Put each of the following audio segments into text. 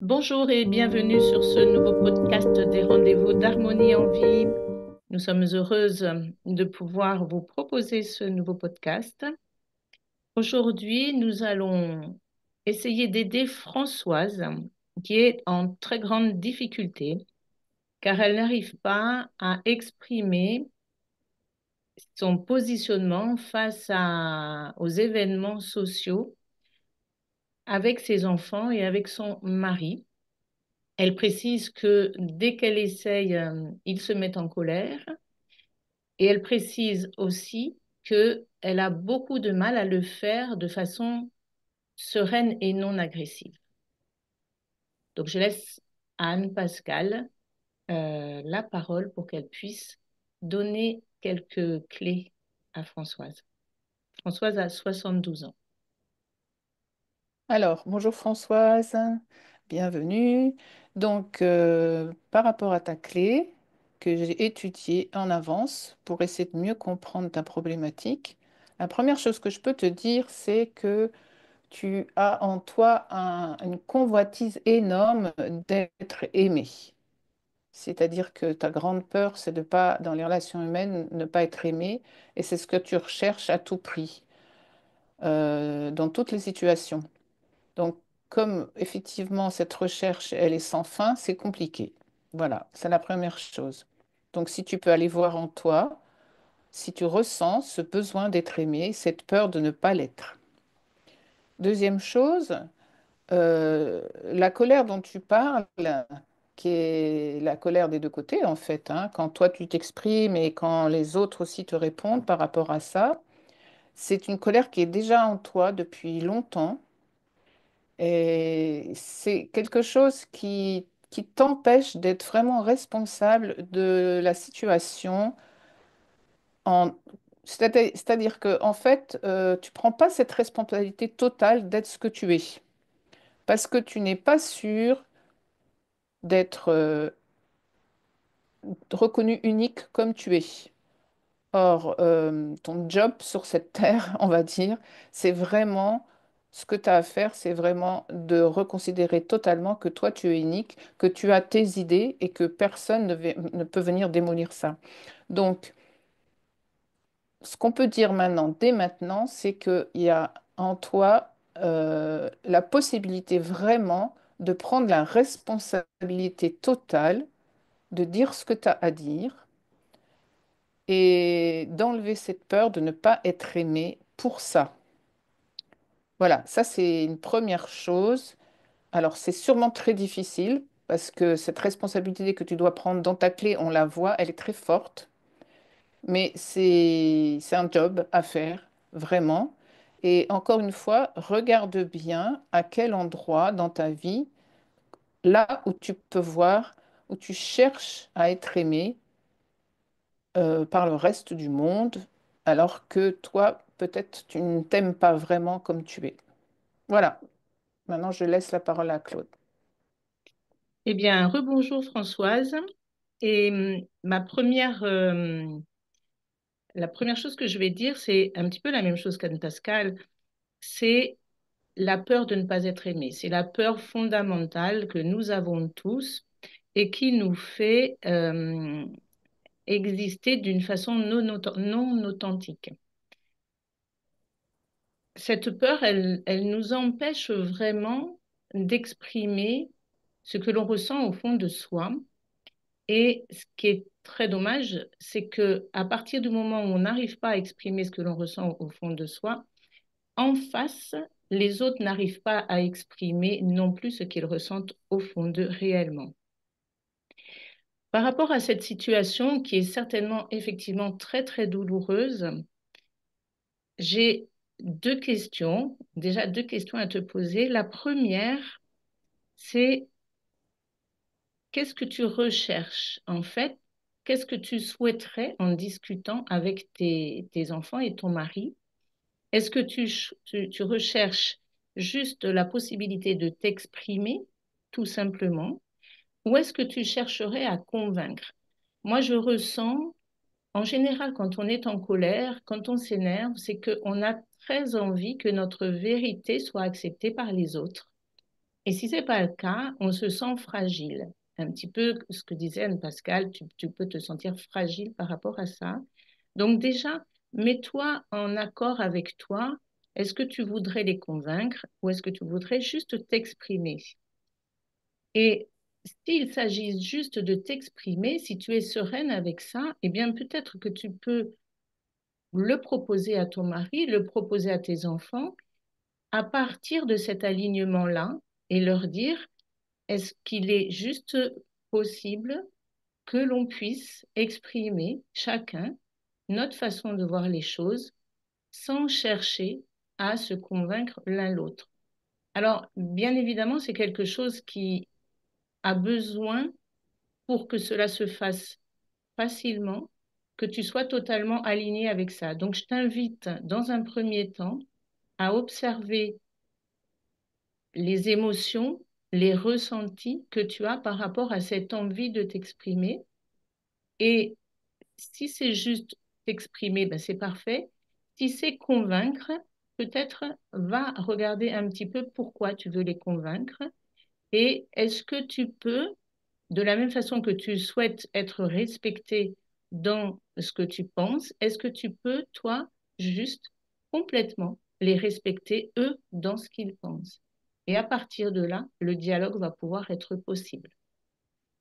Bonjour et bienvenue sur ce nouveau podcast des rendez-vous d'Harmonie en vie. Nous sommes heureuses de pouvoir vous proposer ce nouveau podcast. Aujourd'hui, nous allons essayer d'aider Françoise, qui est en très grande difficulté, car elle n'arrive pas à exprimer son positionnement aux événements sociaux avec ses enfants et avec son mari. Elle précise que dès qu'elle essaye, ils se mettent en colère. Et elle précise aussi qu'elle a beaucoup de mal à le faire de façon sereine et non agressive. Donc, je laisse à Anne-Pascale la parole pour qu'elle puisse donner quelques clés à Françoise. Françoise a 72 ans. Alors, bonjour Françoise, bienvenue. Donc, par rapport à ta clé que j'ai étudiée en avance pour essayer de mieux comprendre ta problématique, la première chose que je peux te dire, c'est que tu as en toi une convoitise énorme d'être aimé. C'est-à-dire que ta grande peur, c'est de pas, dans les relations humaines, ne pas être aimé, et c'est ce que tu recherches à tout prix, dans toutes les situations. Donc, comme effectivement cette recherche, elle est sans fin, c'est compliqué. Voilà, c'est la première chose. Donc, si tu peux aller voir en toi, si tu ressens ce besoin d'être aimé, cette peur de ne pas l'être. Deuxième chose, la colère dont tu parles, qui est la colère des deux côtés en fait, hein, quand toi tu t'exprimes et quand les autres aussi te répondent par rapport à ça, c'est une colère qui est déjà en toi depuis longtemps. Et c'est quelque chose qui t'empêche d'être vraiment responsable de la situation. En... C'est-à-dire que, en fait, tu prends pas cette responsabilité totale d'être ce que tu es. Parce que tu n'es pas sûr d'être reconnu unique comme tu es. Or, ton job sur cette terre, on va dire, c'est vraiment ce que tu as à faire, c'est vraiment de reconsidérer totalement que toi, tu es unique, que tu as tes idées et que personne ne peut venir démolir ça. Donc, ce qu'on peut dire maintenant, dès maintenant, c'est qu'il y a en toi la possibilité vraiment de prendre la responsabilité totale, de dire ce que tu as à dire et d'enlever cette peur de ne pas être aimé pour ça. Voilà, ça c'est une première chose. Alors c'est sûrement très difficile parce que cette responsabilité que tu dois prendre dans ta clé, on la voit, elle est très forte, mais c'est un job à faire, vraiment. Et encore une fois, regarde bien à quel endroit dans ta vie, là où tu peux voir, où tu cherches à être aimé, par le reste du monde, alors que toi, peut-être, tu ne t'aimes pas vraiment comme tu es. Voilà, maintenant je laisse la parole à Claude. Eh bien, rebonjour Françoise. Et la première chose que je vais dire, c'est un petit peu la même chose qu'Anne-Pascale, c'est la peur de ne pas être aimé. C'est la peur fondamentale que nous avons tous et qui nous fait exister d'une façon non authentique. Cette peur, elle nous empêche vraiment d'exprimer ce que l'on ressent au fond de soi. Et ce qui est très dommage, c'est que à partir du moment où on n'arrive pas à exprimer ce que l'on ressent au fond de soi, en face, les autres n'arrivent pas à exprimer non plus ce qu'ils ressentent au fond d'eux réellement. Par rapport à cette situation qui est certainement effectivement très très douloureuse, j'ai deux questions à te poser. La première, c'est qu'est-ce que tu recherches en fait? Qu'est-ce que tu souhaiterais en discutant avec tes enfants et ton mari? Est-ce que tu recherches juste la possibilité de t'exprimer, tout simplement, ou est-ce que tu chercherais à convaincre? Moi, je ressens, en général, quand on est en colère, quand on s'énerve, c'est qu'on a très envie que notre vérité soit acceptée par les autres. Et si ce n'est pas le cas, on se sent fragile. Un petit peu ce que disait Anne-Pascale, tu peux te sentir fragile par rapport à ça. Donc déjà, mets-toi en accord avec toi. Est-ce que tu voudrais les convaincre ou est-ce que tu voudrais juste t'exprimer? Et s'il s'agit juste de t'exprimer, si tu es sereine avec ça, eh bien peut-être que tu peux le proposer à ton mari, le proposer à tes enfants, à partir de cet alignement-là, et leur dire, est-ce qu'il est juste possible que l'on puisse exprimer chacun notre façon de voir les choses sans chercher à se convaincre l'un l'autre? Alors, bien évidemment, c'est quelque chose qui a besoin, pour que cela se fasse facilement, que tu sois totalement aligné avec ça. Donc, je t'invite dans un premier temps à observer les émotions, les ressentis que tu as par rapport à cette envie de t'exprimer. Et si c'est juste t'exprimer, ben c'est parfait. Si c'est convaincre, peut-être va regarder un petit peu pourquoi tu veux les convaincre et est-ce que tu peux, de la même façon que tu souhaites être respecté dans ce que tu penses, est-ce que tu peux, toi, juste complètement les respecter, eux, dans ce qu'ils pensent? Et à partir de là, le dialogue va pouvoir être possible.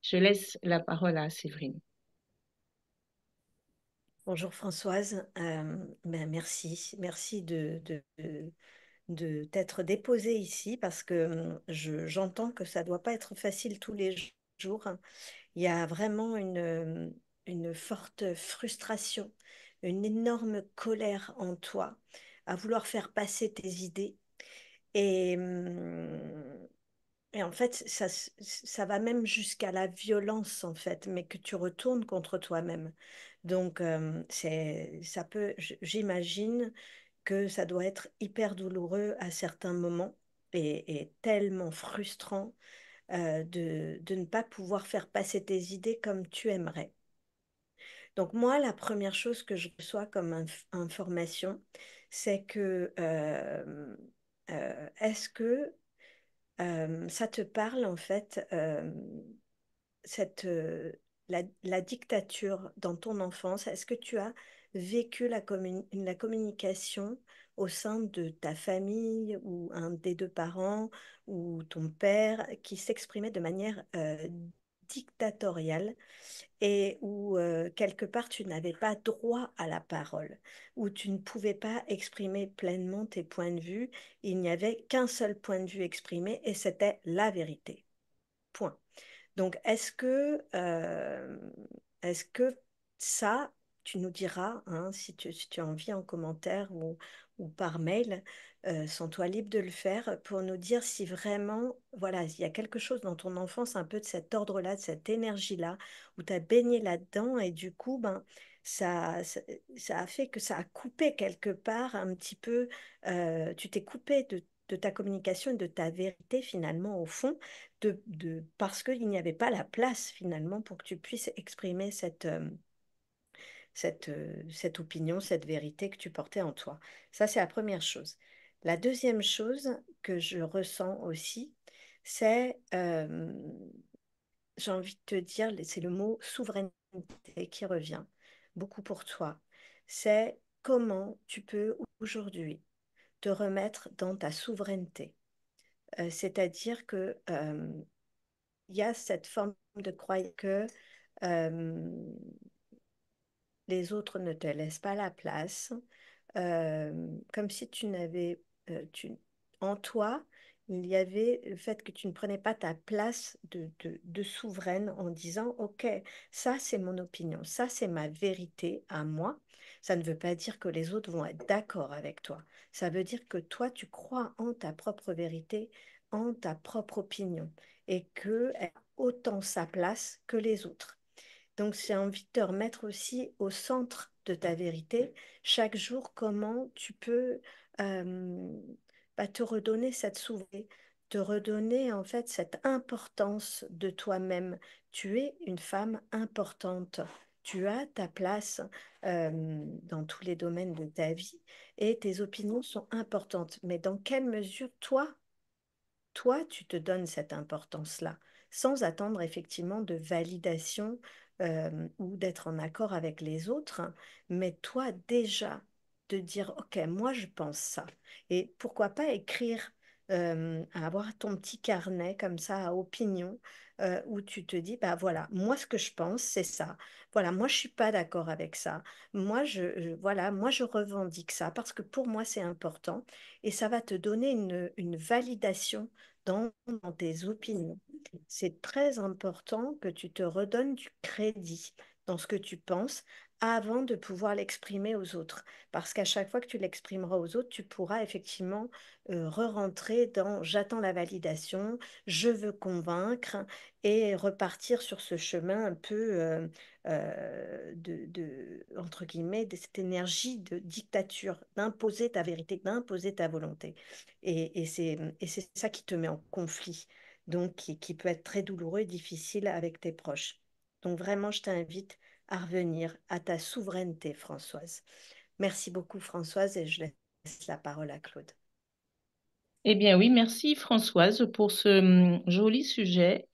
Je laisse la parole à Séverine. Bonjour Françoise. Merci, merci de t'être déposée ici parce que j'entends que ça doit pas être facile tous les jours. Il y a vraiment une forte frustration, une énorme colère en toi à vouloir faire passer tes idées. Et, et en fait, ça va même jusqu'à la violence, en fait, mais que tu retournes contre toi-même. Donc, ça peut, j'imagine que ça doit être hyper douloureux à certains moments et tellement frustrant de ne pas pouvoir faire passer tes idées comme tu aimerais. Donc moi, la première chose que je reçois comme information, c'est que est-ce que ça te parle en fait, cette, la dictature dans ton enfance? Est-ce que tu as vécu la communication au sein de ta famille ou un des deux parents ou ton père qui s'exprimait de manière dictatoriale et où quelque part tu n'avais pas droit à la parole, où tu ne pouvais pas exprimer pleinement tes points de vue, il n'y avait qu'un seul point de vue exprimé et c'était la vérité. Point. Donc, est-ce que ça, tu nous diras, hein, si tu as envie en commentaire ou par mail, sens-toi libre de le faire pour nous dire si vraiment, voilà, il y a quelque chose dans ton enfance, un peu de cet ordre-là, de cette énergie-là, où tu as baigné là-dedans et du coup, ben, ça, ça, ça a fait que ça a coupé quelque part un petit peu, tu t'es coupé de ta communication et de ta vérité finalement au fond parce qu'il n'y avait pas la place finalement pour que tu puisses exprimer cette opinion, cette vérité que tu portais en toi. Ça, c'est la première chose. La deuxième chose que je ressens aussi, c'est, j'ai envie de te dire, c'est le mot souveraineté qui revient beaucoup pour toi. C'est comment tu peux aujourd'hui te remettre dans ta souveraineté. C'est-à-dire que il y a cette forme de croyance que euh, les autres ne te laissent pas la place, comme si tu n'avais, en toi, il y avait le fait que tu ne prenais pas ta place de souveraine en disant, OK, ça c'est mon opinion, ça c'est ma vérité à moi. Ça ne veut pas dire que les autres vont être d'accord avec toi. Ça veut dire que toi, tu crois en ta propre vérité, en ta propre opinion, et qu'elle a autant sa place que les autres. Donc, j'ai envie de te remettre aussi au centre de ta vérité chaque jour, comment tu peux euh, te redonner cette souveraineté, te redonner en fait cette importance de toi-même. Tu es une femme importante. Tu as ta place dans tous les domaines de ta vie et tes opinions sont importantes. Mais dans quelle mesure toi, tu te donnes cette importance-là, sans attendre effectivement de validation ou d'être en accord avec les autres, hein, mais toi déjà de dire, OK, moi je pense ça. Et pourquoi pas écrire, avoir ton petit carnet comme ça à opinion, où tu te dis, bah voilà, moi ce que je pense, c'est ça. Voilà, moi je suis pas d'accord avec ça. Moi voilà, moi je revendique ça parce que pour moi c'est important et ça va te donner une validation dans tes opinions. C'est très important que tu te redonnes du crédit dans ce que tu penses avant de pouvoir l'exprimer aux autres. Parce qu'à chaque fois que tu l'exprimeras aux autres, tu pourras effectivement re-rentrer dans j'attends la validation, je veux convaincre et repartir sur ce chemin un peu entre guillemets, de cette énergie de dictature, d'imposer ta vérité, d'imposer ta volonté. Et c'est ça qui te met en conflit, donc qui peut être très douloureux et difficile avec tes proches. Donc vraiment, je t'invite à revenir à ta souveraineté, Françoise. Merci beaucoup, Françoise, et je laisse la parole à Claude. Eh bien oui, merci Françoise pour ce joli sujet.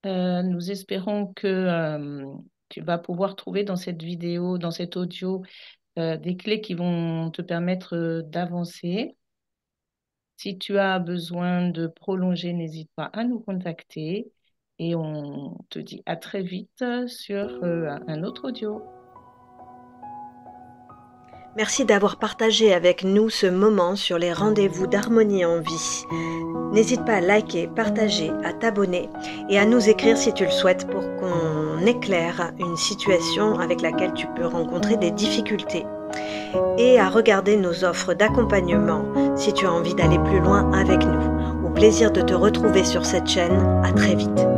Nous espérons que tu vas pouvoir trouver dans cette vidéo, dans cet audio, des clés qui vont te permettre d'avancer. Si tu as besoin de prolonger, n'hésite pas à nous contacter et on te dit à très vite sur un autre audio. Merci d'avoir partagé avec nous ce moment sur les rendez-vous d'harmonie en vie. N'hésite pas à liker, partager, à t'abonner et à nous écrire si tu le souhaites pour qu'on éclaire une situation avec laquelle tu peux rencontrer des difficultés. Et à regarder nos offres d'accompagnement si tu as envie d'aller plus loin avec nous. Au plaisir de te retrouver sur cette chaîne. À très vite.